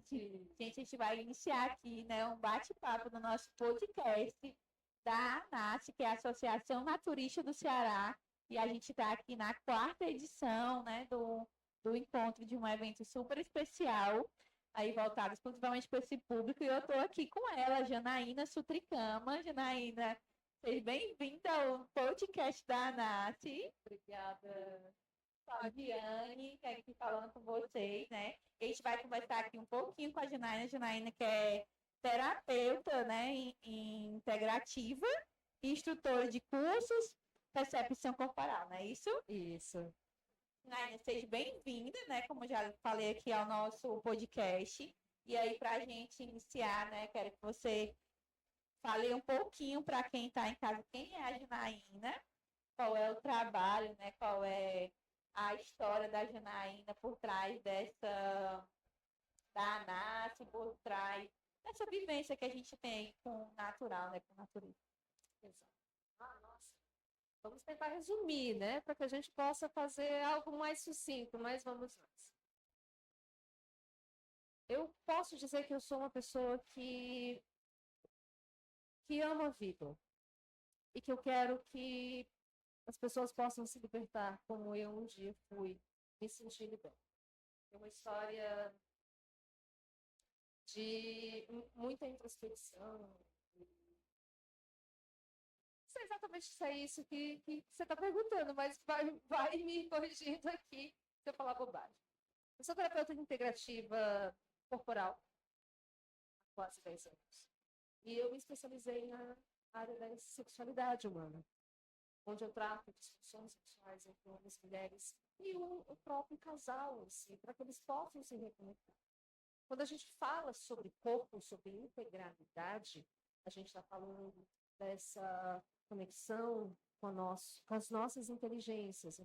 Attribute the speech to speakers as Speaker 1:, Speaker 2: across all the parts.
Speaker 1: Gente, a gente vai iniciar aqui, né, um bate-papo no nosso podcast da ANAS, que é a Associação Naturista do Ceará, e a gente está aqui na quarta edição, né, do encontro de um evento super especial, aí voltado exclusivamente para esse público, e eu estou aqui com ela, Janaína Sutricama. Janaína, seja bem-vinda ao podcast da ANAS.
Speaker 2: Obrigada.
Speaker 1: Fabiane, que é aqui falando com vocês, né? A gente vai conversar aqui um pouquinho com a Janaína. Janaína, que é terapeuta, né, em integrativa, e instrutora de cursos, percepção corporal, não é isso?
Speaker 2: Isso.
Speaker 1: Janaína, seja bem-vinda, né? Como eu já falei aqui ao nosso podcast. E aí, para a gente iniciar, né, quero que você fale um pouquinho para quem está em casa, quem é a Janaína, qual é o trabalho, né? Qual é a história da Janaína por trás da ANAS, por trás dessa vivência que a gente tem com o natural, né? Com a natureza.
Speaker 2: Exato. Nossa. Vamos tentar resumir, né? Para que a gente possa fazer algo mais sucinto, mas vamos lá. Eu posso dizer que eu sou uma pessoa que ama a vida e que eu quero que as pessoas possam se libertar como eu um dia fui, me sentir liberta. É uma história de muita introspecção. Não sei exatamente se é isso que você está perguntando, mas vai me corrigindo aqui se eu falar bobagem. Eu sou terapeuta integrativa corporal há quase 10 anos. E eu me especializei na área da sexualidade humana, onde eu trato disfunções sexuais entre homens e mulheres e o próprio casal, assim, para que eles possam se reconectar. Quando a gente fala sobre corpo, sobre integralidade, a gente está falando dessa conexão com as nossas inteligências,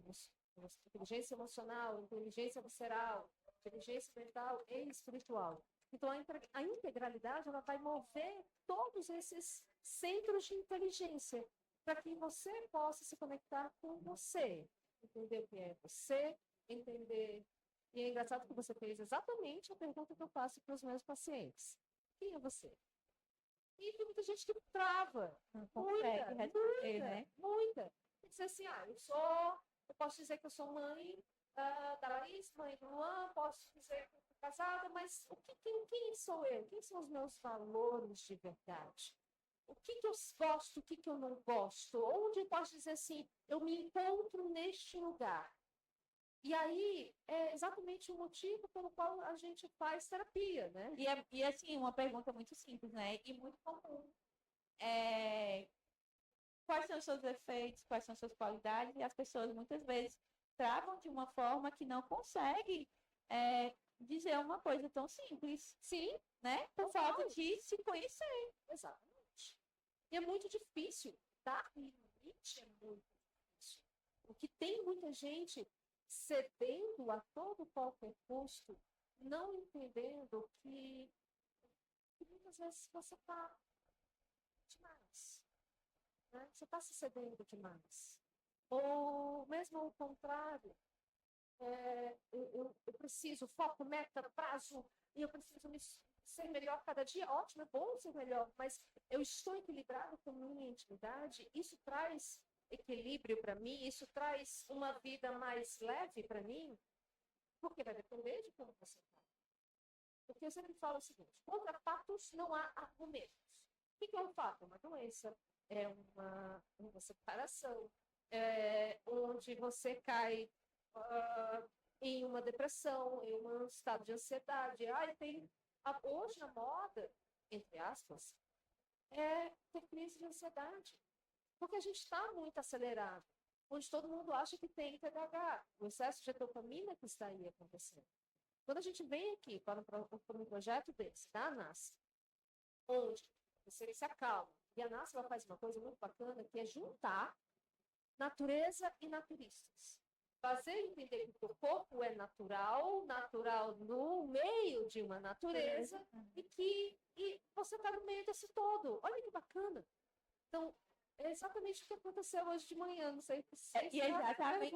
Speaker 2: inteligência emocional, inteligência visceral, inteligência mental e espiritual. Então, a integralidade ela vai mover todos esses centros de inteligência para que você possa se conectar com você, entender o que é você, entender. E é engraçado que você fez exatamente a pergunta que eu faço para os meus pacientes. Quem é você? E tem muita gente que trava.
Speaker 1: Não consegue responder, né?
Speaker 2: Muita. Diz assim, eu posso dizer que eu sou mãe da Larissa, mãe do Luan, posso dizer que eu sou casada, mas quem sou eu? Quem são os meus valores de verdade? O que eu gosto, o que eu não gosto? Onde eu posso dizer assim, eu me encontro neste lugar? E aí é exatamente o motivo pelo qual a gente faz terapia, né?
Speaker 1: E assim, uma pergunta muito simples, né? E muito comum. É, quais são os seus defeitos, quais são as suas qualidades? E as pessoas muitas vezes travam de uma forma que não consegue dizer uma coisa tão simples.
Speaker 2: Sim,
Speaker 1: né? Por falta de se conhecer.
Speaker 2: exatamente. E é muito difícil. Dar limite é muito difícil. O que tem muita gente cedendo a todo qualquer custo, não entendendo que muitas vezes você está demais. Né? Você está se cedendo demais. Ou mesmo ao contrário, eu preciso, foco, meta, prazo, e eu preciso ser melhor cada dia. Ótimo, é bom ser melhor, mas eu estou equilibrado com minha intimidade, isso traz equilíbrio para mim, isso traz uma vida mais leve para mim, porque vai depender de como você está. Porque eu sempre falo o seguinte, contra fatos não há argumentos. O que é um fato? Uma doença, é uma separação, onde você cai em uma depressão, em um estado de ansiedade. Hoje a moda, entre aspas, é ter crise de ansiedade. Porque a gente está muito acelerado, onde todo mundo acha que tem TDAH, o excesso de dopamina que está aí acontecendo. Quando a gente vem aqui para um projeto desse, da ANAS, onde você se acalma, e a ANAS ela faz uma coisa muito bacana, que é juntar natureza e naturistas. Fazer entender que o corpo é natural no meio de uma natureza, e você está no meio desse todo. Olha que bacana. Então, é exatamente o que aconteceu hoje de manhã, não sei se
Speaker 1: E é exatamente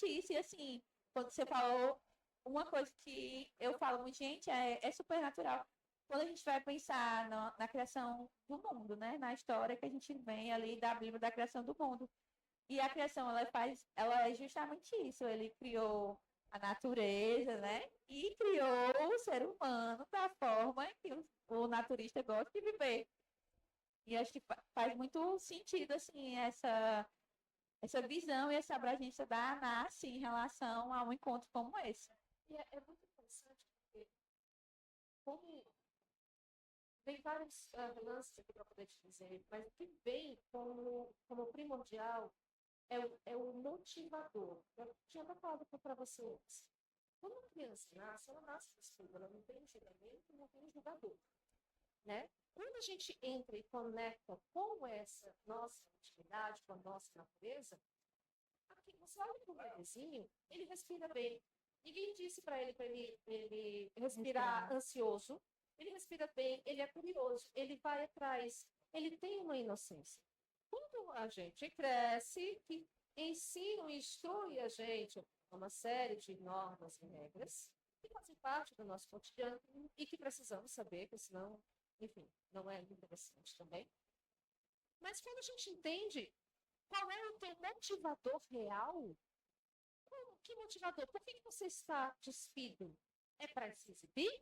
Speaker 1: isso. E assim, quando você falou uma coisa que eu falo muito, gente, é supernatural. Quando a gente vai pensar na criação do mundo, né? Na história que a gente vem ali da Bíblia da criação do mundo. E a criação, ela é justamente isso. Ele criou a natureza, né? E criou o ser humano da forma que o naturista gosta de viver. E acho que faz muito sentido, assim, essa visão e essa abrangência da ANAS em relação a um encontro como esse.
Speaker 2: E é muito interessante porque, como tem vários lances aqui para poder te dizer, mas o que vem como primordial é o motivador. Eu tinha até falado para você antes. Quando uma criança nasce, ela nasce desculpa, ela não tem julgamento, não tem julgador. Né? Quando a gente entra e conecta com essa nossa intimidade, com a nossa natureza, aqui, você olha para o bebezinho, ele respira bem. Ninguém disse para ele respirar ansioso. Ele respira bem, ele é curioso, ele vai atrás, ele tem uma inocência. Quando a gente cresce, que ensina e instrui a gente uma série de normas e regras que fazem parte do nosso cotidiano e que precisamos saber, porque senão, enfim, não é interessante também. Mas quando a gente entende qual é o teu motivador real, que motivador? Por que você está despido? É para se exibir?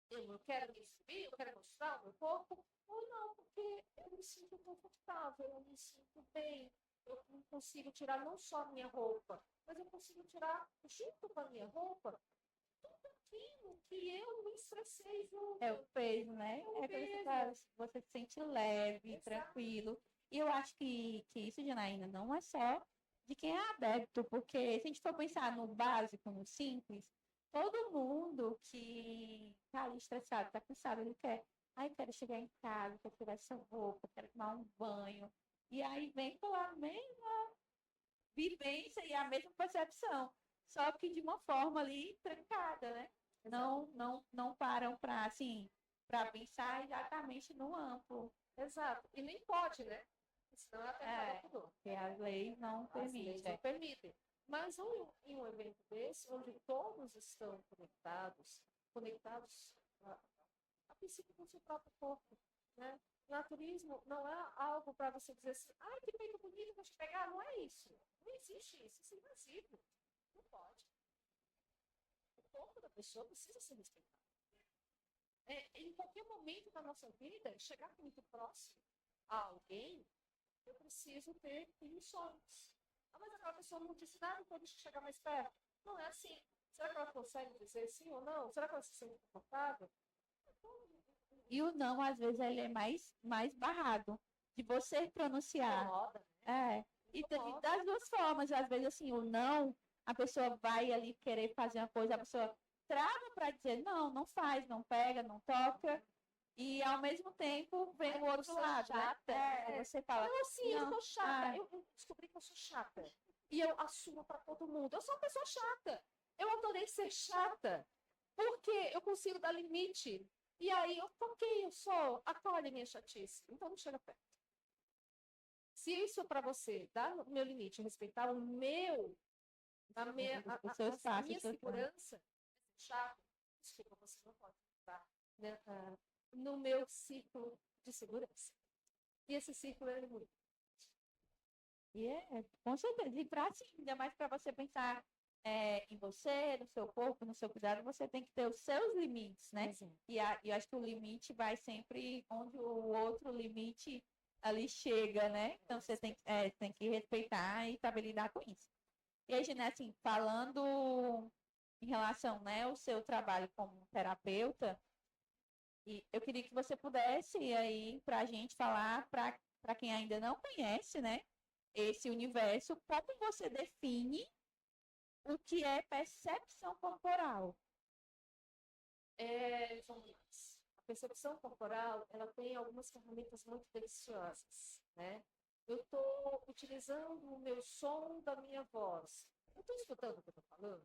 Speaker 2: Eu não quero me exibir, eu quero mostrar o meu corpo? Ou não, porque eu me sinto confortável, eu me sinto bem, eu não consigo tirar não só a minha roupa, mas eu consigo tirar, junto com a minha roupa, tudo aquilo que eu me estressei junto.
Speaker 1: É o peso, né?
Speaker 2: O
Speaker 1: É quando você se sente leve,
Speaker 2: Exato.
Speaker 1: tranquilo. E eu acho que isso, Janaína, não é só de quem é adepto, porque se a gente for pensar no básico, no simples, todo mundo que tá ali estressado, tá cansado, ele quer, ai, quero chegar em casa, quero tirar essa roupa, quero tomar um banho. E aí vem com a mesma vivência e a mesma percepção, só que de uma forma ali trancada, né? Não param para assim, para pensar exatamente no amplo.
Speaker 2: Exato. E nem pode, né? Senão ela tudo.
Speaker 1: Porque as leis não permitem.
Speaker 2: Não permitem. Mas em um evento desse, onde todos estão conectados a princípio com o seu próprio corpo, né? Naturismo não é algo para você dizer assim, ai, que peito bonito, vou te pegar. Não é isso. Não existe isso. Isso é invasivo. Não pode. O corpo da pessoa precisa ser respeitado. Em qualquer momento da nossa vida, chegar muito próximo a alguém, eu preciso ter permissões. Mas aquela pessoa não disse nada, então deixa eu chegar mais perto. Não é assim. Será que ela consegue dizer sim ou não? Será que ela se sente confortável?
Speaker 1: E o não, às vezes, ele é mais barrado de você pronunciar.
Speaker 2: Incomoda, né?
Speaker 1: E das duas formas, às vezes, assim, o não, a pessoa vai ali querer fazer uma coisa, a pessoa trava para dizer não, não faz, não pega, não toca. E ao mesmo tempo vem o outro lado,
Speaker 2: chata,
Speaker 1: né? Você fala,
Speaker 2: não, sim, eu sou chata. Eu descobri que eu sou chata. E eu assumo para todo mundo. Eu sou uma pessoa chata. Eu adorei ser chata. Porque eu consigo dar limite. E aí, eu sou, acolhe minha chatice. Então não chega perto. Se isso para você dar o meu limite, respeitar o meu, a minha segurança, chato, desculpa, você não pode estar, né, no meu círculo de segurança. E esse círculo é muito.
Speaker 1: E com certeza. E para assim, ainda mais para você pensar em você, no seu corpo, no seu cuidado, você tem que ter os seus limites, né? E eu acho que o limite vai sempre onde o outro limite ali chega, né? Então você tem que respeitar e saber lidar com isso. E aí, né, assim, falando em relação, né, ao seu trabalho como terapeuta, e eu queria que você pudesse aí para a gente falar para quem ainda não conhece, né, esse universo, como você define o que é percepção corporal?
Speaker 2: A percepção corporal, ela tem algumas ferramentas muito deliciosas, né? Eu estou utilizando o meu som da minha voz. Eu estou escutando o que eu estou falando?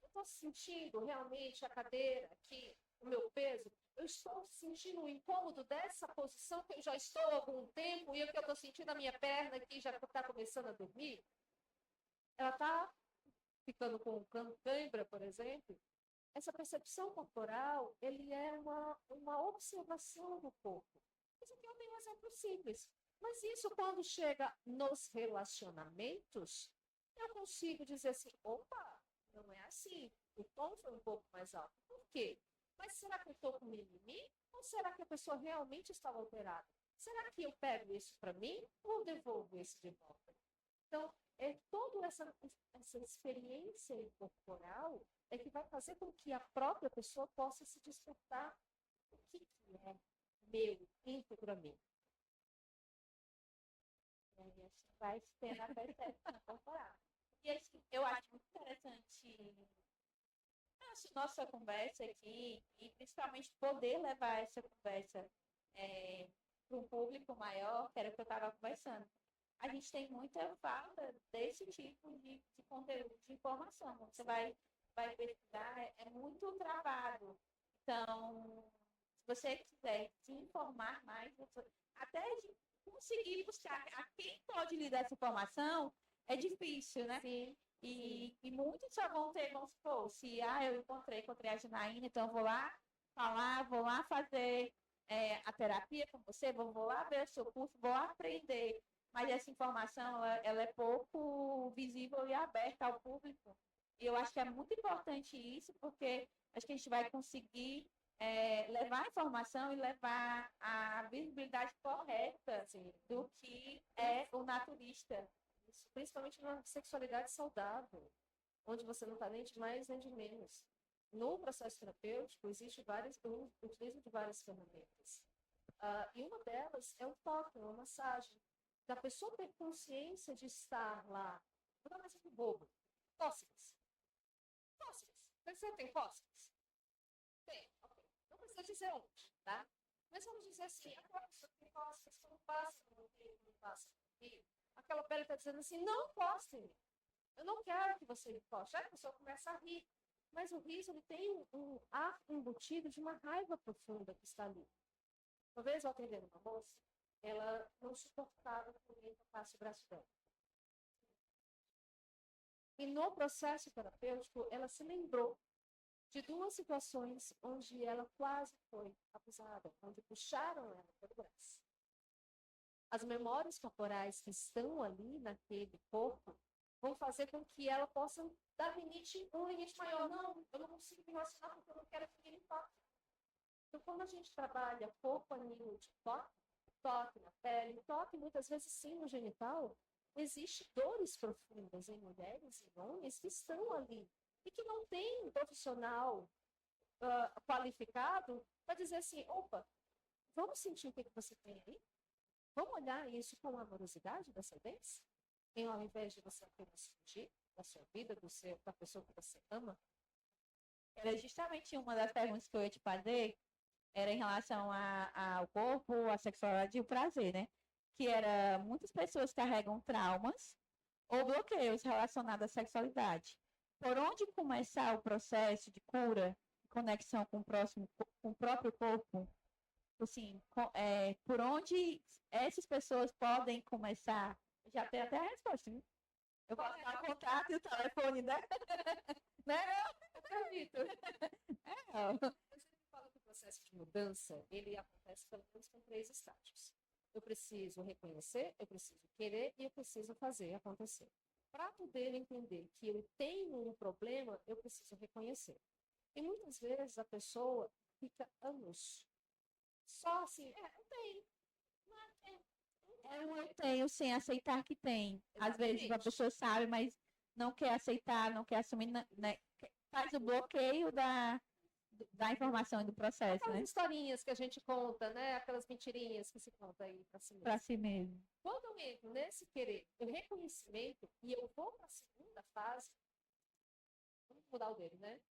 Speaker 2: Eu estou sentindo realmente a cadeira aqui, o meu peso? Eu estou sentindo o incômodo dessa posição que eu já estou há algum tempo e que eu estou sentindo a minha perna aqui já está começando a dormir? Ela está ficando com cãibra, por exemplo, essa percepção corporal, ele é uma observação do corpo. Isso aqui eu tenho um exemplo simples. Mas isso, quando chega nos relacionamentos, eu consigo dizer assim, opa, não é assim. O tom foi um pouco mais alto. Por quê? Mas será que eu estou com mimimi? Ou será que a pessoa realmente estava alterada? Será que eu pego isso para mim ou devolvo isso de volta? Então, toda essa experiência corporal é que vai fazer com que a própria pessoa possa se despertar o que é meu íntegro a mim.
Speaker 1: E aí a gente vai tendo a percepção corporal. E assim, eu acho muito interessante nossa conversa aqui, e principalmente poder levar essa conversa para um público maior, que era o que eu estava conversando. A gente tem muita falta desse tipo de conteúdo, de informação. Você vai pesquisar, é muito travado. Então, se você quiser se informar mais, até de conseguir buscar a quem pode lhe dar essa informação, é difícil, né?
Speaker 2: Sim.
Speaker 1: E muitos só vão ter, vamos supor, se eu encontrei a Janaína, então eu vou lá falar, vou lá fazer a terapia com você, vou lá ver o seu curso, vou aprender. Mas essa informação, ela é pouco visível e aberta ao público. E eu acho que é muito importante isso, porque acho que a gente vai conseguir levar a informação e levar a visibilidade correta assim, do que é o naturista.
Speaker 2: Isso, principalmente na sexualidade saudável, onde você não está nem de mais nem de menos. No processo terapêutico, eu utilizo de várias ferramentas. E uma delas é o toque, uma massagem. Da pessoa ter consciência de estar lá. Vou dar um exemplo bobo. Cócegas. Cócegas. Você tem cócegas? Tem, ok. Não precisa dizer onde, tá? Mas vamos dizer assim, aquela pessoa que tem cócegas, quando passa no roteiro, quando passa no rio, aquela pele está dizendo assim, não encoste em mim. Eu não quero que você encoste. Aí a pessoa começa a rir. Mas o riso ele tem um ar embutido de uma raiva profunda que está ali. Uma vez eu atendendo uma moça, ela não suportava que ninguém tocasse o braço dela. E no processo terapêutico, ela se lembrou de duas situações onde ela quase foi abusada, onde puxaram ela pelo braço. As memórias corporais que estão ali naquele corpo vão fazer com que ela possa dar um limite maior. Não, eu não consigo me relacionar porque eu não quero que ninguém toque. Então, quando a gente trabalha corpo a nível de toque na pele, toque muitas vezes sim no genital, existem dores profundas em mulheres e homens que estão ali e que não tem um profissional qualificado para dizer assim, opa, vamos sentir o que você tem aí? Vamos olhar isso com amorosidade dessa vez? Ao invés de você apenas fugir da sua vida, da pessoa que você ama?
Speaker 1: Era justamente uma das perguntas que eu ia te fazer, era em relação ao corpo, à sexualidade e o prazer, né? Que era, muitas pessoas carregam traumas ou bloqueios relacionados à sexualidade. Por onde começar o processo de cura, conexão com com o próprio corpo? Assim, por onde essas pessoas podem começar? Já tem até a resposta, viu? Eu vou dar o contato e o telefone, né? Né?
Speaker 2: Eu acredito. Eu sempre falo que o processo de mudança, ele acontece pelo menos com 3 estágios. Eu preciso reconhecer, eu preciso querer e eu preciso fazer acontecer. Para poder entender que eu tenho um problema, eu preciso reconhecer. E muitas vezes a pessoa fica anos só assim, não tem.
Speaker 1: Eu tenho sem aceitar que tem. Às vezes a
Speaker 2: Exatamente.
Speaker 1: pessoa sabe, mas não quer aceitar, não quer assumir, né? Faz o bloqueio da informação e do processo,
Speaker 2: Aquelas
Speaker 1: né?
Speaker 2: historinhas que a gente conta, né? Aquelas mentirinhas que se conta aí para si mesmo.
Speaker 1: Para si mesmo.
Speaker 2: Quando eu entro nesse querer, o reconhecimento, e eu vou para a segunda fase, vamos mudar o dele, né?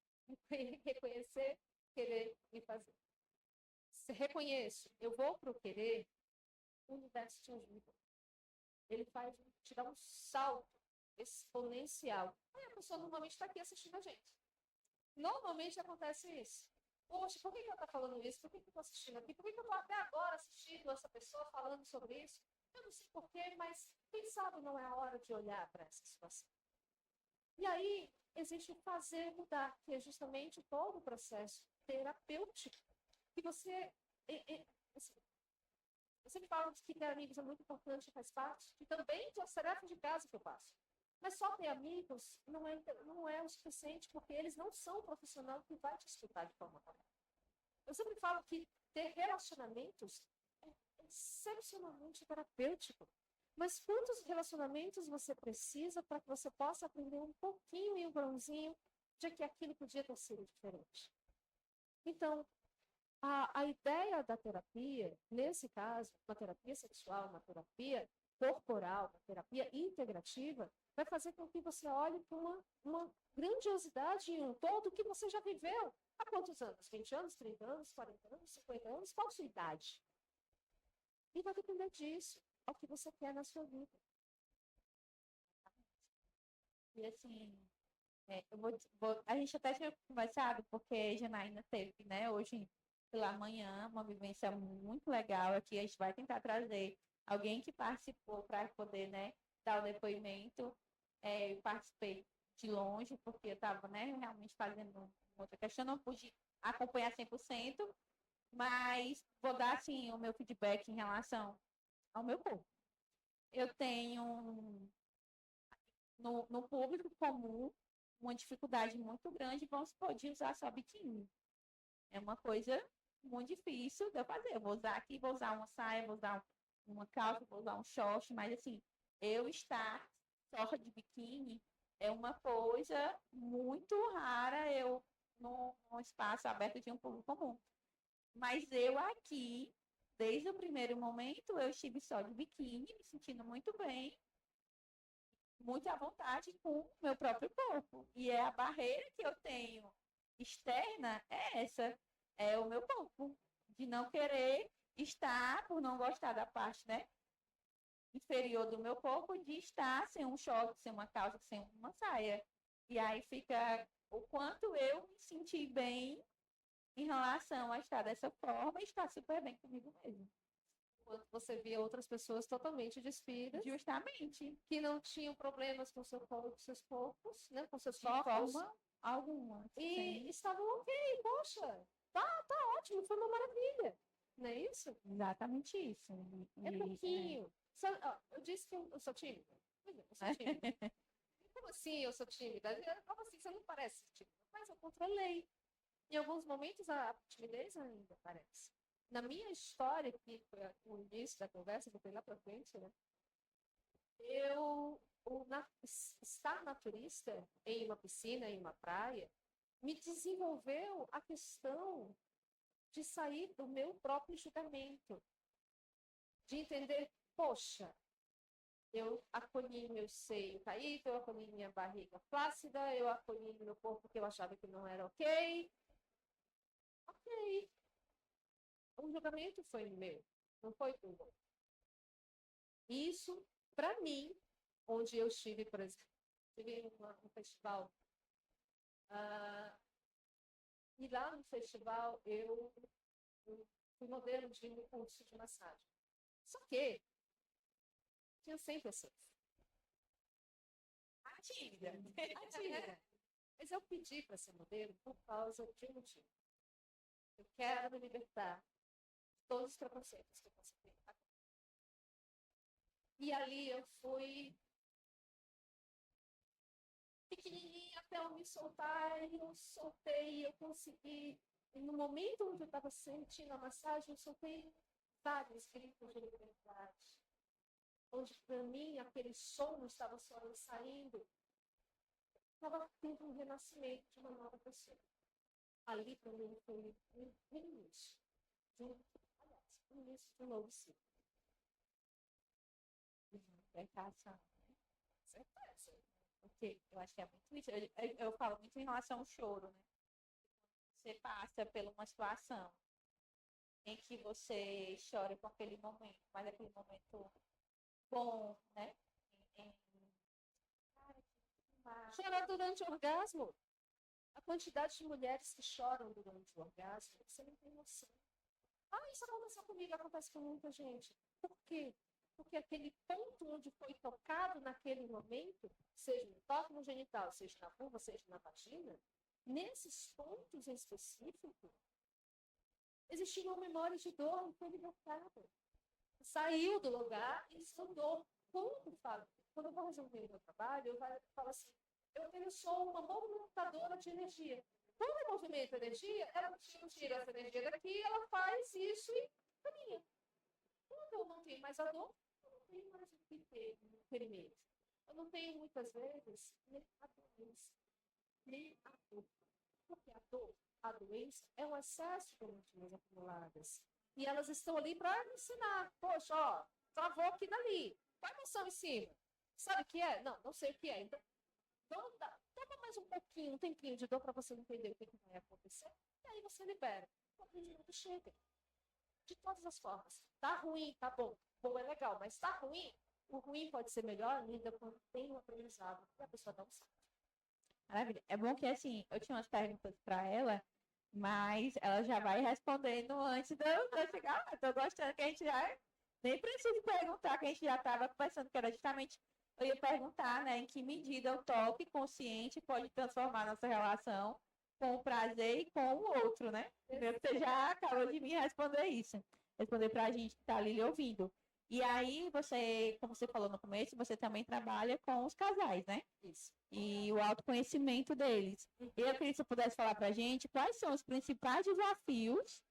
Speaker 2: Reconhecer, querer e fazer. Se reconheço, eu vou para o querer, o universo te ajuda. Ele te dá um salto exponencial. Aí a pessoa normalmente está aqui assistindo a gente. Normalmente acontece isso. Poxa, por que ela está falando isso? Por que eu estou assistindo aqui? Por que eu estou até agora assistindo essa pessoa falando sobre isso? Eu não sei porquê, mas quem sabe não é a hora de olhar para essa situação. E aí, existe o fazer mudar, que é justamente todo o processo terapêutico que você... assim, eu sempre falo que ter amigos é muito importante, faz parte, e também das tarefas de casa que eu faço. Mas só ter amigos não é o suficiente, porque eles não são o profissional que vai te escutar de forma correta. Eu sempre falo que ter relacionamentos é excepcionalmente terapêutico. Mas quantos relacionamentos você precisa para que você possa aprender um pouquinho e um grãozinho de que aquilo podia ter sido diferente? Então, a ideia da terapia, nesse caso, uma terapia sexual, uma terapia corporal, uma terapia integrativa, vai fazer com que você olhe para uma grandiosidade em um todo que você já viveu. Há quantos anos? 20 anos, 30 anos, 40 anos, 50 anos? Qual a sua idade? E vai depender disso, ao que você quer na sua vida.
Speaker 1: E assim, a gente até tinha conversado, porque Janaína teve, né, hoje pela manhã, uma vivência muito legal aqui. A gente vai tentar trazer alguém que participou para poder, né, dar o depoimento. Eu participei de longe, porque eu estava, né, realmente fazendo outra questão, não pude acompanhar 100%, mas vou dar, assim, o meu feedback em relação ao meu corpo. Eu tenho, no público comum, uma dificuldade muito grande, vamos supor, de usar só biquíni. É uma coisa muito difícil de eu fazer. Eu vou usar aqui, vou usar uma saia, vou usar uma calça, vou usar um short, mas assim, eu estar só de biquíni é uma coisa muito rara eu num espaço aberto de um público comum. Mas eu aqui, desde o primeiro momento, eu estive só de biquíni, me sentindo muito bem, muito à vontade com o meu próprio corpo. E é a barreira que eu tenho externa, é essa, é o meu corpo, de não querer estar, por não gostar da parte, né, inferior do meu corpo, de estar sem um short, sem uma calça, sem uma saia. E aí fica o quanto eu me senti bem em relação a estar dessa forma e estar super bem comigo mesmo.
Speaker 2: Quando você via outras pessoas totalmente despidas,
Speaker 1: Justamente.
Speaker 2: que não tinham problemas com seu corpo, seus corpos, né, com seus
Speaker 1: De
Speaker 2: corpos,
Speaker 1: forma alguma.
Speaker 2: e estavam ok, poxa, tá ótimo, foi uma maravilha, não é isso?
Speaker 1: Exatamente isso.
Speaker 2: É pouquinho. Eu disse que eu sou tímida. Eu sou tímida. Como assim eu sou tímida? Como assim você não parece tímida? Mas eu controlei. Em alguns momentos a timidez ainda aparece. Na minha história, que foi o início da conversa, que foi lá para frente, né? Estar naturista em uma piscina, em uma praia, me desenvolveu a questão de sair do meu próprio julgamento, de entender, poxa, eu acolhi meu seio caído, eu acolhi minha barriga flácida, eu acolhi meu corpo que eu achava que não era ok. Ok. O julgamento foi meu, não foi do outro. Isso, para mim, onde eu estive, por exemplo, estive um festival, e lá no festival eu fui modelo de um curso de massagem. Só que tinha 100 pessoas.
Speaker 1: Tímida.
Speaker 2: Mas eu pedi para ser modelo por causa de um motivo. Eu quero me libertar de todos os preconceitos que eu passei. E ali eu fui pequenininha até eu me soltar, e eu soltei, eu consegui. E no momento onde eu estava sentindo a massagem, eu soltei vários gritos de liberdade. Onde, para mim, aquele som estava só saindo, estava tendo um renascimento de uma nova pessoa. Ali, para mim, foi um início. Aliás, um início de um novo ciclo.
Speaker 1: Libertação. Certeza. Porque eu acho que é muito isso. Eu falo muito em relação ao choro, né? Você passa por uma situação em que você chora com aquele momento, mas aquele momento bom, né?
Speaker 2: Chorar durante o orgasmo. A quantidade de mulheres que choram durante o orgasmo, você não tem noção. Isso aconteceu comigo, acontece com muita gente. Por quê? porque aquele ponto onde foi tocado naquele momento, seja no toque no genital, seja na vulva, seja na vagina, nesses pontos específicos, existia uma memória de dor naquele local. Saiu do lugar e estudou. Quando eu vou resolver o meu trabalho, eu falo assim, eu sou uma movimentadora de energia. Quando eu movimento energia, ela tira essa energia daqui, ela faz isso e caminha. Quando eu não tenho mais a dor, eu não tenho mais o que ter no ferimento. Eu não tenho, muitas vezes, nem a doença, nem a dor. Porque a doença, é um excesso de emoções acumuladas. E elas estão ali para ensinar. Poxa, ó, travou aqui dali. Qual a emoção em cima? Sabe o que é? Não, não sei o que é. Então, toma mais um pouquinho, um tempinho de dor para você entender o que vai acontecer. E aí você libera. O aprendimento chega. De todas as formas. Tá ruim, tá bom. Bom é legal, mas tá ruim. O ruim pode ser melhor ainda quando tem um aprendizado. E a pessoa não sabe.
Speaker 1: Maravilha. É bom que, assim, eu tinha umas perguntas para ela, mas ela já vai respondendo antes de eu chegar. Eu tô gostando que a gente já nem precisa perguntar, que a gente já estava conversando, que era justamente, eu ia perguntar, né, em que medida o toque consciente pode transformar nossa relação com o prazer e com o outro, né? Você já acabou de me responder isso. Responder para a gente que está ali lhe ouvindo. E aí, você, como você falou no começo, você também trabalha com os casais, né?
Speaker 2: Isso.
Speaker 1: E o autoconhecimento deles. E eu queria que você pudesse falar para a gente quais são os principais desafios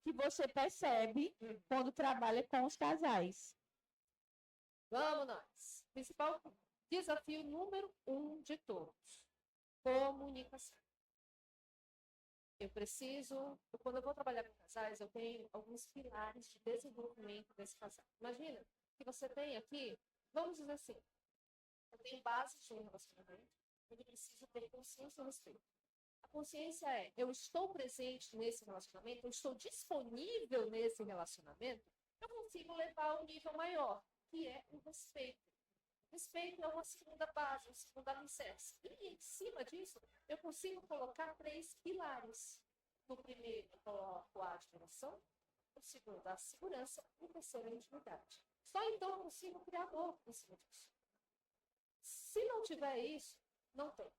Speaker 1: que você percebe quando trabalha com os casais.
Speaker 2: Vamos nós. Principal desafio número 1 de todos: comunicação. Eu preciso, quando eu vou trabalhar com casais, eu tenho alguns pilares de desenvolvimento desse casal. Imagina que você tem aqui, vamos dizer assim, eu tenho bases de um relacionamento, onde eu preciso ter consciência e respeito. A consciência é, eu estou presente nesse relacionamento, eu estou disponível nesse relacionamento, eu consigo levar a um nível maior, que é o respeito. Respeito é uma segunda base, um segundo alicerce. E em cima disso, eu consigo colocar 3 pilares. No primeiro, eu coloco a admiração, no segundo, a segurança, e no terceiro, a intimidade. Só então eu consigo criar amor em cima disso. Se não tiver isso, não tem.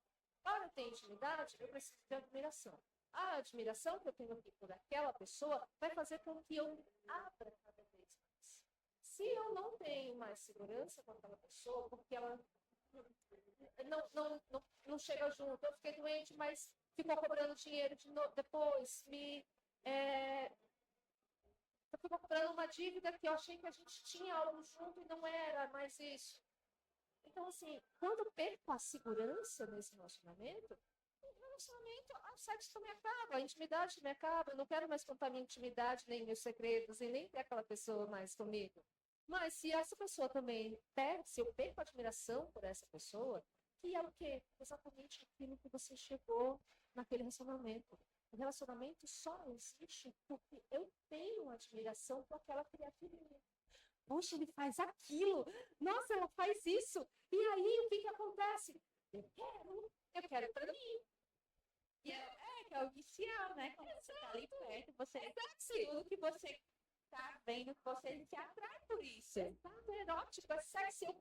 Speaker 2: Para ter intimidade, eu preciso de admiração. A admiração que eu tenho aqui por aquela pessoa vai fazer com que eu me abra cada vez mais. Se eu não tenho mais segurança com aquela pessoa, porque ela não chega junto, eu fiquei doente, mas ficou cobrando dinheiro depois, eu ficou cobrando uma dívida que eu achei que a gente tinha algo junto e não era mais isso. Então, assim, quando eu perco a segurança nesse relacionamento, o sexo também acaba, a intimidade também acaba. Eu não quero mais contar minha intimidade, nem meus segredos, e nem ter aquela pessoa mais comigo. Mas se essa pessoa também perde, se eu perco a admiração por essa pessoa, que é o quê? Exatamente aquilo que você chegou naquele relacionamento. O relacionamento só existe porque eu tenho admiração por aquela criaturinha. Poxa, ele faz aquilo. Nossa, ela faz isso. E aí, o que acontece? Eu quero para mim.
Speaker 1: Que é o inicial, né? Quando você tá ali perto, você tudo que você tá vendo, que você se atrai por isso.
Speaker 2: Exato, é erótico, é sexy, eu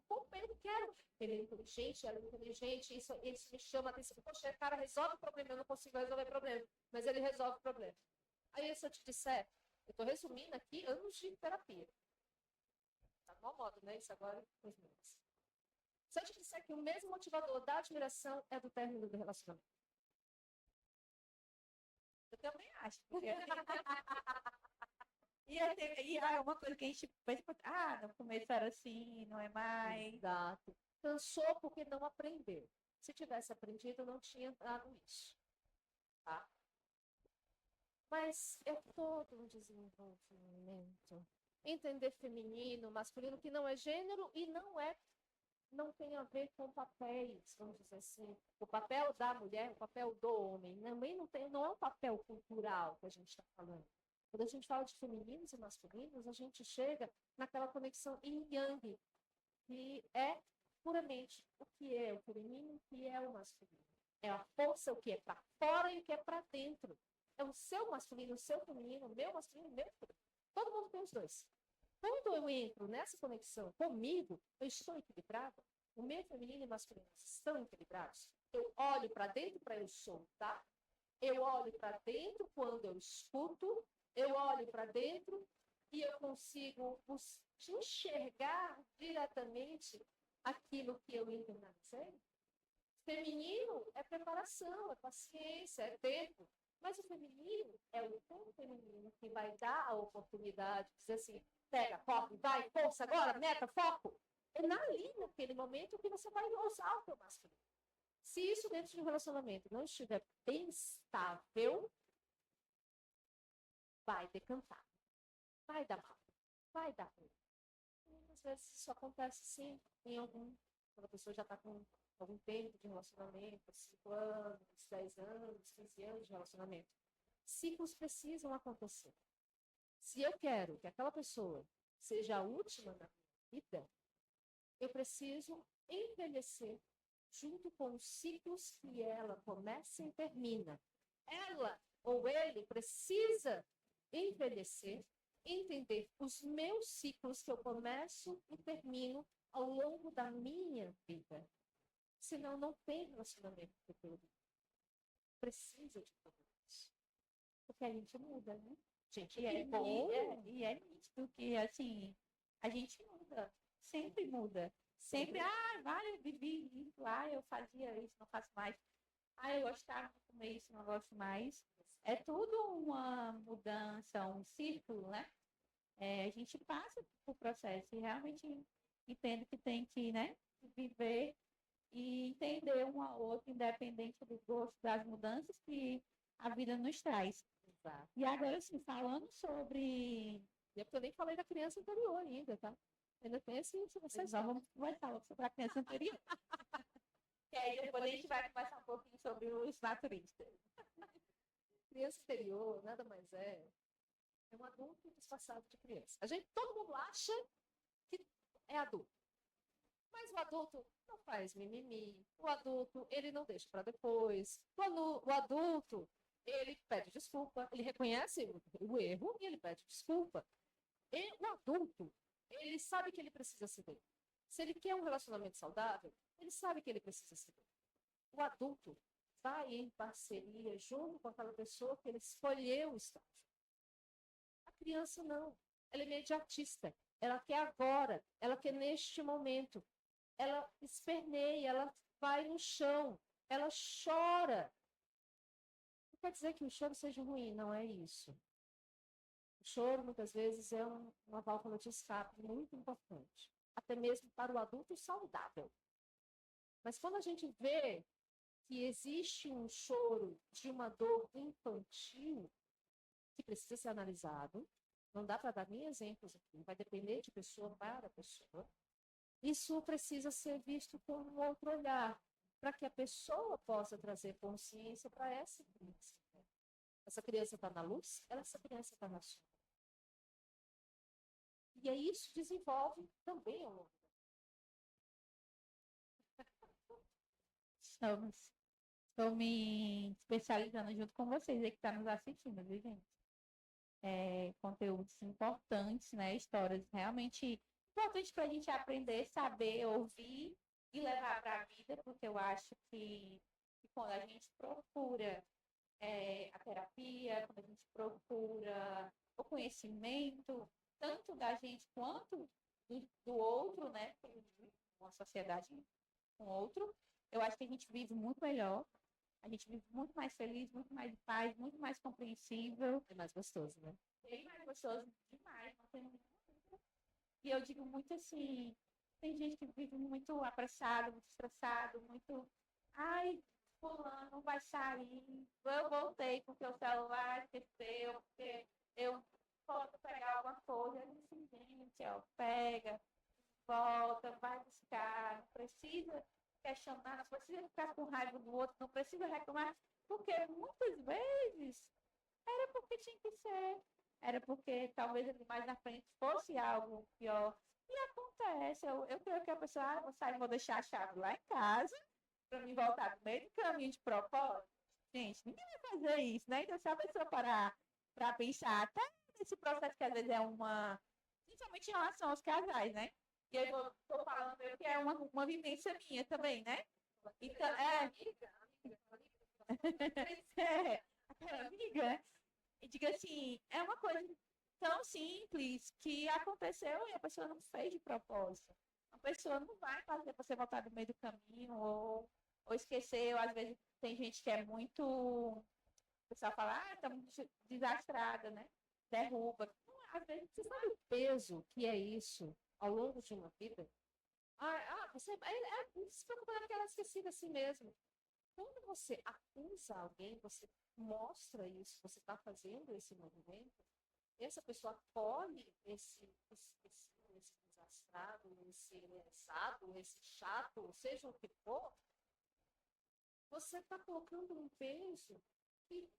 Speaker 2: quero. Ele é inteligente, ela é inteligente, isso me chama a atenção. Poxa, o cara resolve o problema, eu não consigo resolver o problema, mas ele resolve o problema. Aí, se eu te disser, eu tô resumindo aqui anos de terapia. Tá no mau modo, né? Isso agora, com os meus. Se eu te disser que o mesmo motivador da admiração é do término do relacionamento.
Speaker 1: Eu também acho. E é uma coisa que a gente pensa, no começo era assim, não é mais.
Speaker 2: Exato. Cansou porque não aprendeu. Se tivesse aprendido, não tinha dado isso. Tá? Mas é todo um desenvolvimento. Entender feminino, masculino, que não é gênero e não tem a ver com papéis, vamos dizer assim. O papel da mulher, o papel do homem, também não é um papel cultural que a gente está falando. Quando a gente fala de femininos e masculinos, a gente chega naquela conexão yin-yang, que é puramente o que é o feminino e o que é o masculino. É a força, o que é para fora e o que é para dentro. É o seu masculino, o seu feminino, o meu masculino, o meu feminino. Todo mundo tem os dois. Quando eu entro nessa conexão comigo, eu estou equilibrada. O meu feminino e masculino estão equilibrados. Eu olho para dentro para eu soltar. Eu olho para dentro quando eu escuto. Eu olho para dentro e eu consigo enxergar diretamente aquilo que eu internalizei. Feminino é preparação, é paciência, é tempo. Mas o feminino é o tom feminino que vai dar a oportunidade de dizer assim, pega, foco, vai, força agora, meta, foco. É ali, naquele momento, que você vai usar o teu masculino. Se isso dentro de um relacionamento não estiver bem estável, vai decantar, vai dar mal, vai dar ruim. Às vezes isso acontece sim, quando a pessoa já está com algum tempo de relacionamento, 5 anos, 10 anos, 15 anos de relacionamento. Ciclos precisam acontecer. Se eu quero que aquela pessoa seja a última na minha vida, eu preciso envelhecer junto com os ciclos que ela começa e termina. Ela ou ele precisa envelhecer, entender os meus ciclos que eu começo e termino ao longo da minha vida. Senão não tem relacionamento futuro. Precisa de tudo isso.
Speaker 1: Porque a gente muda, né?
Speaker 2: Gente,
Speaker 1: E é bom. E é nítido que, assim, a gente muda. Sempre muda. Sempre, vale, vivi isso, eu fazia isso, não faço mais. Eu gostava de comer isso, não gosto mais. É tudo uma mudança, um círculo, né? A gente passa por processo e realmente entendo que tem que, né, viver e entender um ao outro, independente do gosto, das mudanças que a vida nos traz.
Speaker 2: Exato.
Speaker 1: E agora, assim, falando sobre.
Speaker 2: É porque eu nem falei da criança anterior ainda, tá? Ainda tem assim, vocês
Speaker 1: vamos conversar sobre a criança anterior. E aí depois a gente vai conversar um pouquinho sobre os naturistas.
Speaker 2: Criança anterior nada mais é um adulto disfarçado de criança. Todo mundo acha que é adulto. Mas o adulto não faz mimimi. O adulto, ele não deixa para depois. O adulto, ele pede desculpa. Ele reconhece o erro e ele pede desculpa. E o adulto, ele sabe que ele precisa ceder. Se ele quer um relacionamento saudável, ele sabe que ele precisa ceder. O adulto vai em parceria junto com aquela pessoa que ele escolheu estar. A criança não. Ela é imediatista. Ela quer agora. Ela quer neste momento. Ela esperneia, ela vai no chão, ela chora. Não quer dizer que o choro seja ruim, não é isso. O choro, muitas vezes, é uma válvula de escape muito importante, até mesmo para o adulto saudável. Mas quando a gente vê que existe um choro de uma dor infantil, que precisa ser analisado, não dá para dar nem exemplos aqui, vai depender de pessoa para pessoa. Isso precisa ser visto com um outro olhar, para que a pessoa possa trazer consciência para essa criança. Essa criança está na luz, essa criança está na sombra. E aí isso desenvolve também ao longo.
Speaker 1: Estou me especializando junto com vocês aí que estão nos assistindo, viu, gente? Conteúdos importantes, né? Histórias realmente importantes para a gente aprender, saber, ouvir e levar para a vida, porque eu acho que quando a gente procura a terapia, quando a gente procura o conhecimento, tanto da gente quanto do outro, né? Uma sociedade com outro, eu acho que a gente vive muito melhor, a gente vive muito mais feliz, muito mais em paz, muito mais compreensível.
Speaker 2: É mais gostoso, né?
Speaker 1: Bem mais gostoso demais, não tem nenhuma dúvida. E eu digo muito assim, tem gente que vive muito apressado, muito estressado, muito... Ai, fulano não vai sair, eu voltei porque o celular esqueceu, porque eu posso pegar alguma coisa. Eu disse, gente, pega, volta, vai buscar, não precisa questionar, não precisa ficar com raiva do outro, não precisa reclamar, porque muitas vezes era porque tinha que ser, era porque talvez ali mais na frente fosse algo pior. E acontece, eu creio que a pessoa, vou sair, vou deixar a chave lá em casa, para me voltar no meio do caminho de propósito. Gente, ninguém vai fazer isso, né? Então, se a pessoa parar para pensar, até nesse processo que às vezes é uma principalmente em relação aos casais, né? E eu estou falando que é uma vivência minha também, né? Então, aquela amiga, né? E diga assim, é uma coisa tão simples que aconteceu e a pessoa não fez de propósito. A pessoa não vai fazer você voltar no meio do caminho ou esqueceu. Às vezes tem gente que é muito. O pessoal fala, tá muito desastrada, né? Derruba. Não, às vezes
Speaker 2: Você sabe o peso que é isso ao longo de uma vida? Você se preocupa naquela esquecida assim mesmo. Quando você acusa alguém, você mostra isso, você está fazendo esse movimento, essa pessoa acolhe esse desastrado, esse lesado, esse chato, seja o que for, você está colocando um peso que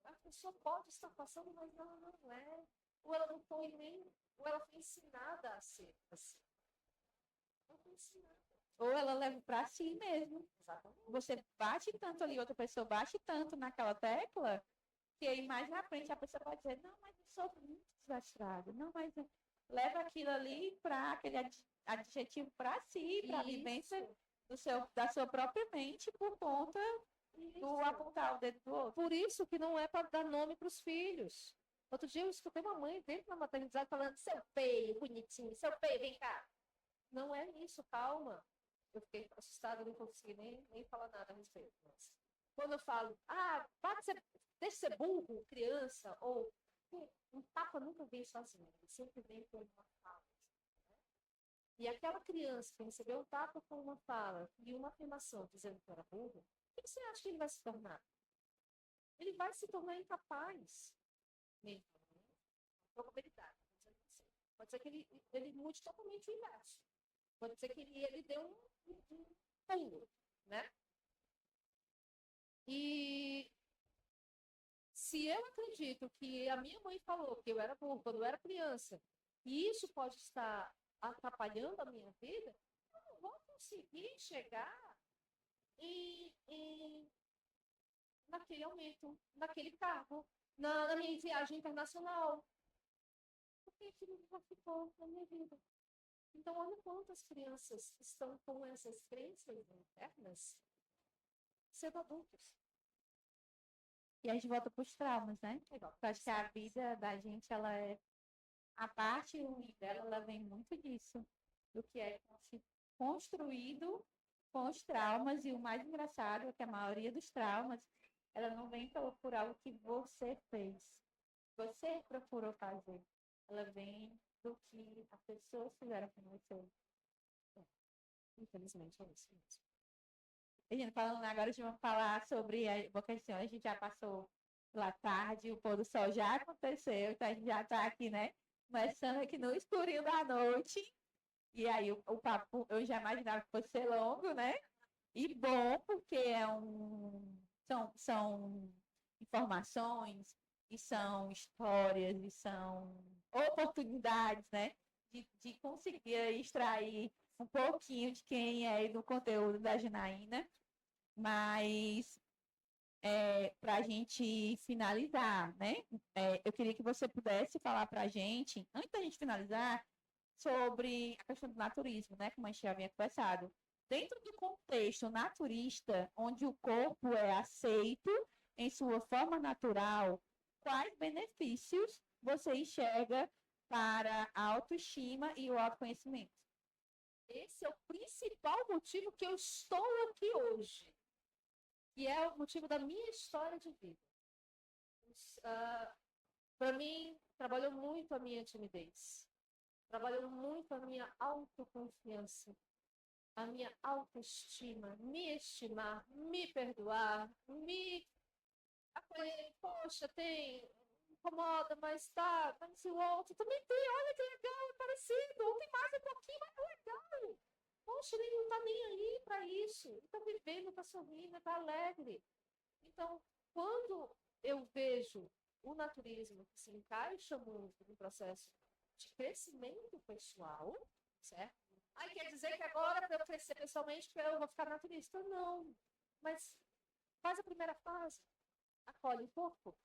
Speaker 2: a pessoa pode estar passando, mas não é. Ou ela não foi nem, ou ela foi ensinada a ser assim. Não foi ensinada.
Speaker 1: ou ela leva para si mesmo.
Speaker 2: Exatamente.
Speaker 1: Você bate tanto ali, outra pessoa bate tanto naquela tecla, que aí mais na frente a pessoa pode dizer, não, mas eu sou muito desastrada. Não, mas leva aquilo ali para aquele adjetivo para si, para a vivência da sua própria mente, por conta do apontar o dedo do outro.
Speaker 2: Por isso que não é para dar nome para os filhos. Outro dia eu escutei uma mãe dentro da maternidade falando, seu feio, bonitinho, seu feio, vem cá. Não é isso, calma. Eu fiquei assustada, não consegui nem falar nada a respeito. Mas quando eu falo, deixa ser burro, criança, ou um tapa nunca vem sozinho, ele sempre vem com uma fala. Né? E aquela criança que recebeu um tapa com uma fala e uma afirmação dizendo que era burro, o que você acha que ele vai se tornar? Ele vai se tornar incapaz. Mesmo, né? Probabilidade. Pode ser que ele mude totalmente o inverso. Pode ser que ele dê um pulo, né? E se eu acredito que a minha mãe falou que eu era burro quando eu era criança, e isso pode estar atrapalhando a minha vida, eu não vou conseguir chegar naquele aumento, naquele cargo, na minha viagem internacional. Porque aquilo já ficou na minha vida. Então, olha quantas crianças estão com essas crenças internas sendo adultos.
Speaker 1: E a gente volta para os traumas, né?
Speaker 2: Legal.
Speaker 1: Eu acho que a vida da gente, ela é. A parte ruim dela, ela vem muito disso. Do que é construído com os traumas. E o mais engraçado é que a maioria dos traumas, ela não vem por algo que você fez. Você procurou fazer. Ela vem do que as pessoas fizeram com você.
Speaker 2: Infelizmente, é isso mesmo.
Speaker 1: A gente falando agora, a gente vai falar sobre a boa questão. A gente já passou lá tarde, o pôr do sol já aconteceu, então a gente já está aqui, né? Começando aqui no escurinho da noite. E aí o papo eu já imaginava que fosse ser longo, né? E bom, porque são informações, e são histórias, e são oportunidades, né? De conseguir extrair um pouquinho de quem é do conteúdo da Janaína. Mas para a gente finalizar, né? Eu queria que você pudesse falar para a gente, antes da gente finalizar, sobre a questão do naturismo, né? Como a gente já havia conversado. Dentro do contexto naturista, onde o corpo é aceito em sua forma natural, quais benefícios você enxerga para a autoestima e o autoconhecimento?
Speaker 2: Esse é o principal motivo que eu estou aqui hoje. E é o motivo da minha história de vida. Para mim, trabalhou muito a minha timidez. Trabalhou muito a minha autoconfiança, a minha autoestima, me estimar, me perdoar, me acolher. Poxa, tem, incomoda, mas tá, mas o outro também tem, olha que legal, é parecido, um tem mais um pouquinho, mas é legal. Poxa, ele não tá nem aí para isso, ele tá vivendo, tá sorrindo, tá alegre. Então, quando eu vejo o naturismo que se encaixa muito no processo de crescimento pessoal, certo? Aí quer dizer que agora, para eu crescer pessoalmente, eu vou ficar naturista? Não. Mas faz a primeira fase. Acolhe o corpo.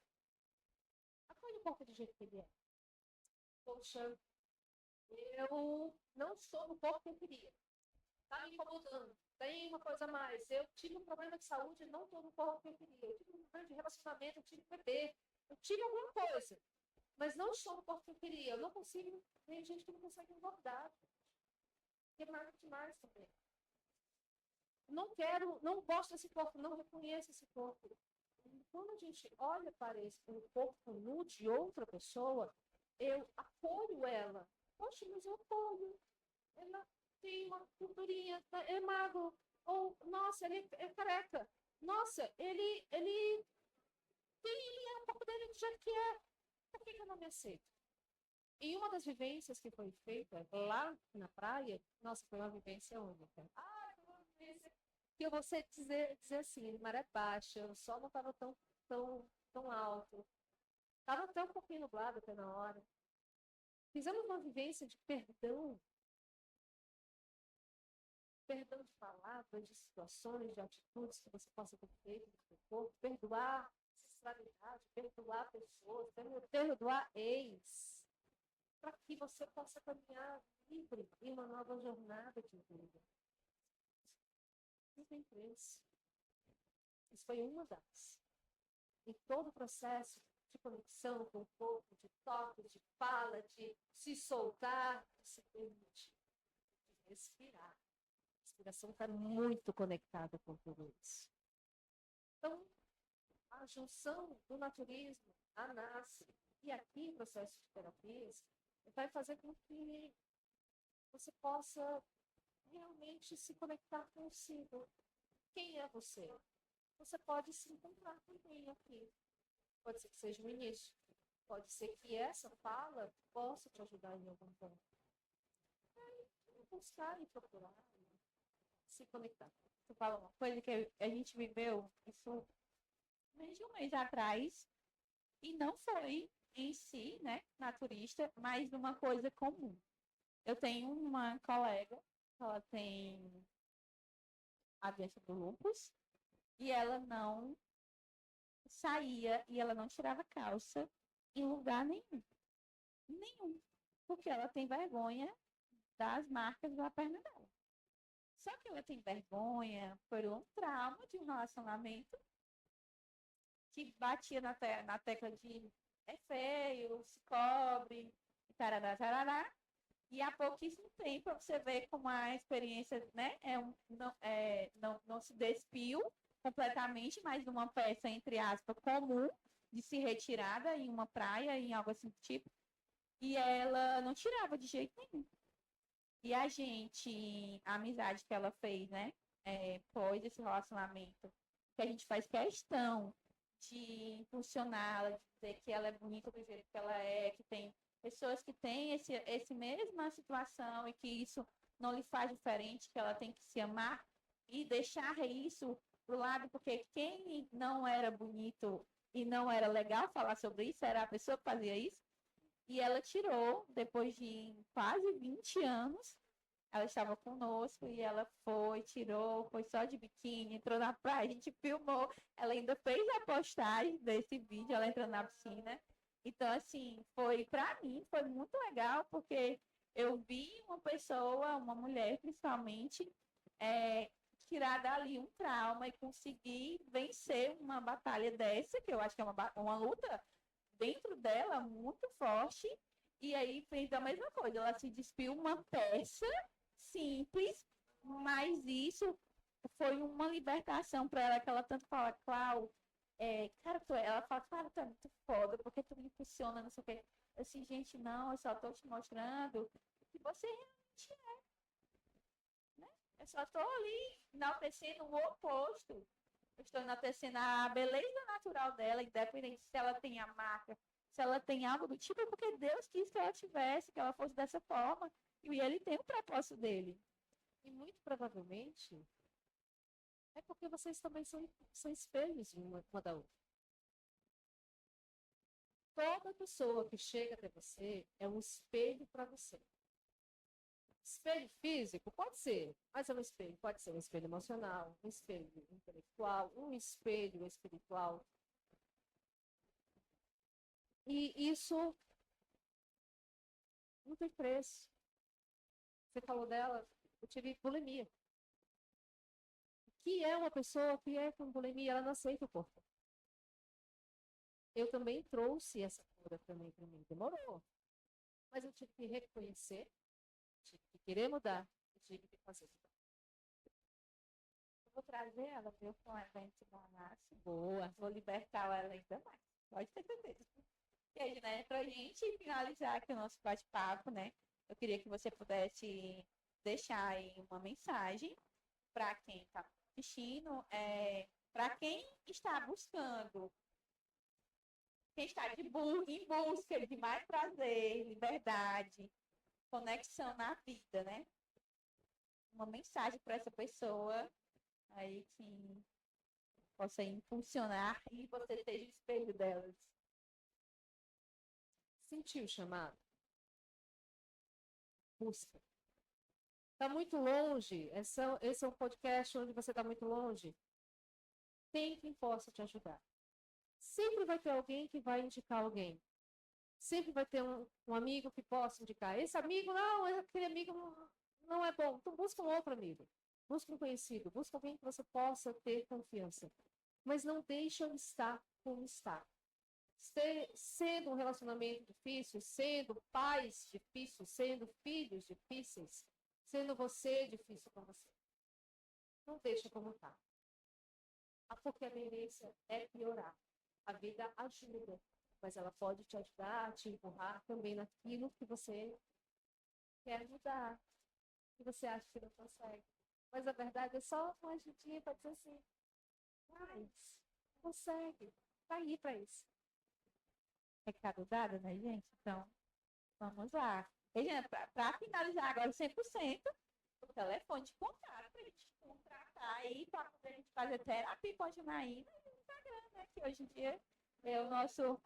Speaker 2: Acolhe o corpo do jeito que ele é. Poxa, eu não estou no corpo que eu queria. Está me incomodando. Tem uma coisa a mais. Eu tive um problema de saúde, não estou no corpo que eu queria. Eu tive um problema de relacionamento, eu tive um bebê. Eu tive alguma coisa, mas não estou no corpo que eu queria. Eu não consigo. Tem gente que não consegue engordar. Que é mais demais também. Não quero, não gosto desse corpo, não reconheço esse corpo. Quando a gente olha para o corpo nu de outra pessoa, eu apoio ela. Poxa, mas eu apoio. Ela tem uma gordurinha, é magro. Ou, nossa, ele é careca. Nossa, ele é um pouco dele do jeito que é. Por que eu não me aceito? E uma das vivências que foi feita lá na praia, nossa, foi uma vivência única. Ah, foi uma vivência que eu vou dizer assim, maré baixa, o sol não estava tão alto. Estava até um pouquinho nublado até na hora. Fizemos uma vivência de perdão de palavras, de situações, de atitudes que você possa ter feito no seu corpo, perdoar ancestralidade, perdoar pessoas, perdoar ex, para que você possa caminhar livre em uma nova jornada de vida. Não tem preço. Isso foi uma das. Em todo o processo de conexão com o corpo, de toque, de fala, de se soltar, de se permitir, de respirar. A respiração está muito conectada com tudo isso. Então, a junção do naturismo, a NASCE, e aqui o processo de terapias, vai fazer com que você possa realmente se conectar consigo. Quem é você? Você pode se encontrar também aqui. Pode ser que seja o início. Pode ser que essa fala possa te ajudar em algum ponto. Buscar e procurar, se conectar.
Speaker 1: Tu fala uma coisa que a gente viveu isso menos de um mês atrás, e não foi em si, né, naturista, mas uma coisa comum. Eu tenho uma colega, ela tem a doença do lúpus, e ela não saía e ela não tirava calça em lugar nenhum. Nenhum. Porque ela tem vergonha das marcas da perna dela. Só que ela tem vergonha por um trauma de um relacionamento que batia na tecla de é feio, se cobre, tarará, tarará. E há pouquíssimo tempo você vê como a experiência, né, não se despiu completamente, mas uma peça, entre aspas, comum de se retirada em uma praia, em algo assim do tipo. E ela não tirava de jeito nenhum. E a amizade que ela fez, né, pós esse relacionamento, que a gente faz questão de impulsioná-la, de dizer que ela é bonita do jeito que ela é, que tem pessoas que têm esse mesma situação e que isso não lhe faz diferente, que ela tem que se amar e deixar isso pro lado, porque quem não era bonito e não era legal falar sobre isso era a pessoa que fazia isso. E ela tirou, depois de quase 20 anos, ela estava conosco e ela foi, tirou, foi só de biquíni, entrou na praia, a gente filmou. Ela ainda fez a postagem desse vídeo, ela entrando na piscina. Então, assim, foi para mim, foi muito legal, porque eu vi uma pessoa, uma mulher principalmente, tirar dali um trauma e conseguir vencer uma batalha dessa, que eu acho que é uma luta dentro dela muito forte. E aí fez a mesma coisa, ela se despiu uma peça simples, mas isso foi uma libertação para ela, que ela tanto fala, Clau, cara, ela fala, cara, tu é muito foda, porque tu me impulsiona, não sei o quê. Eu assim, gente, não, eu só tô te mostrando que você realmente é, né? Eu só tô ali enaltecendo o oposto. Eu estou enaltecendo a beleza natural dela, independente se ela tem a marca, se ela tem algo do tipo, é porque Deus quis que ela tivesse, que ela fosse dessa forma. E ele tem o propósito dele.
Speaker 2: E muito provavelmente é porque vocês também são espelhos de uma da outra. Toda pessoa que chega até você é um espelho para você. Espelho físico? Pode ser, mas é um espelho. Pode ser um espelho emocional, um espelho intelectual, um espelho espiritual. E isso não tem preço. Você falou dela, eu tive bulimia. Que é uma pessoa que é com bulimia, ela não aceita o corpo. Eu também trouxe essa cura também para mim. Demorou. Mas eu tive que reconhecer, tive que querer mudar, e tive que fazer.
Speaker 1: Eu vou trazer ela, viu, com o evento da Nasce.
Speaker 2: Boa.
Speaker 1: Vou libertar ela ainda mais. Pode ter certeza. E aí, né, pra gente finalizar aqui o nosso bate-papo, né, eu queria que você pudesse deixar aí uma mensagem para quem está assistindo, para quem está buscando, quem está em busca de mais prazer, liberdade, conexão na vida, né? Uma mensagem para essa pessoa aí que possa impulsionar e você seja o espelho delas.
Speaker 2: Sentiu o chamado? Busca. Está muito longe? Esse é um podcast onde você está muito longe? Tem quem possa te ajudar. Sempre vai ter alguém que vai indicar alguém. Sempre vai ter um amigo que possa indicar. Esse amigo, não, aquele amigo não é bom. Então busca um outro amigo. Busca um conhecido. Busca alguém que você possa ter confiança. Mas não deixa eu estar como está. Sendo um relacionamento difícil, sendo pais difíceis, sendo filhos difíceis, sendo você difícil com você. Não deixa como está. Porque a tendência é piorar. A vida ajuda, mas ela pode te ajudar, te empurrar também naquilo que você quer mudar, que você acha que não consegue. Mas a verdade é só uma ajudinha para dizer assim, mas consegue, tá aí para isso.
Speaker 1: Recado dado, né, gente? Então, vamos lá. Para finalizar agora 100%, o telefone de contato para a gente contratar aí para poder a gente fazer terapia com a Janaína no Instagram, né? Que hoje em dia é o nosso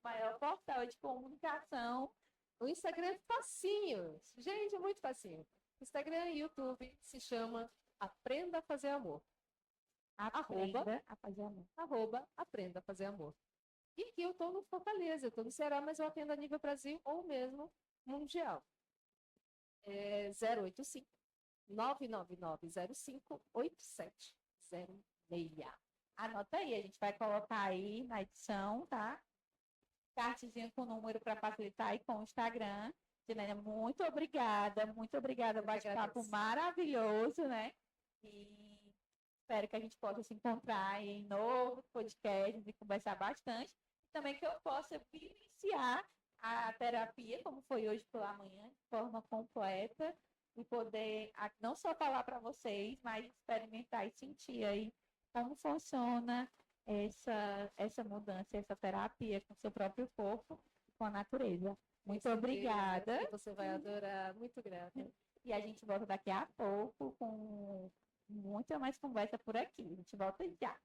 Speaker 1: maior portal de comunicação.
Speaker 2: O Instagram é facinho. Gente, é muito facinho. Instagram e YouTube se chama Aprenda a Fazer Amor.
Speaker 1: Aprenda a fazer amor.
Speaker 2: Aprenda a Fazer Amor. E aqui eu estou no Fortaleza, eu estou no Ceará, mas eu atendo a nível Brasil ou mesmo mundial. 085 99905 8706.
Speaker 1: Anota aí, a gente vai colocar aí na edição, tá? Cartezinho com número para facilitar aí com o Instagram. Janaína, muito obrigada, bate-papo maravilhoso, né? E espero que a gente possa se encontrar em novos podcasts e conversar bastante. E também que eu possa vivenciar a terapia, como foi hoje pela manhã, de forma completa, e poder não só falar para vocês, mas experimentar e sentir aí como funciona essa mudança, essa terapia com o seu próprio corpo, com a natureza. Muito obrigada.
Speaker 2: Você vai adorar, muito grata.
Speaker 1: E a gente volta daqui a pouco com muita mais conversa por aqui. A gente volta já.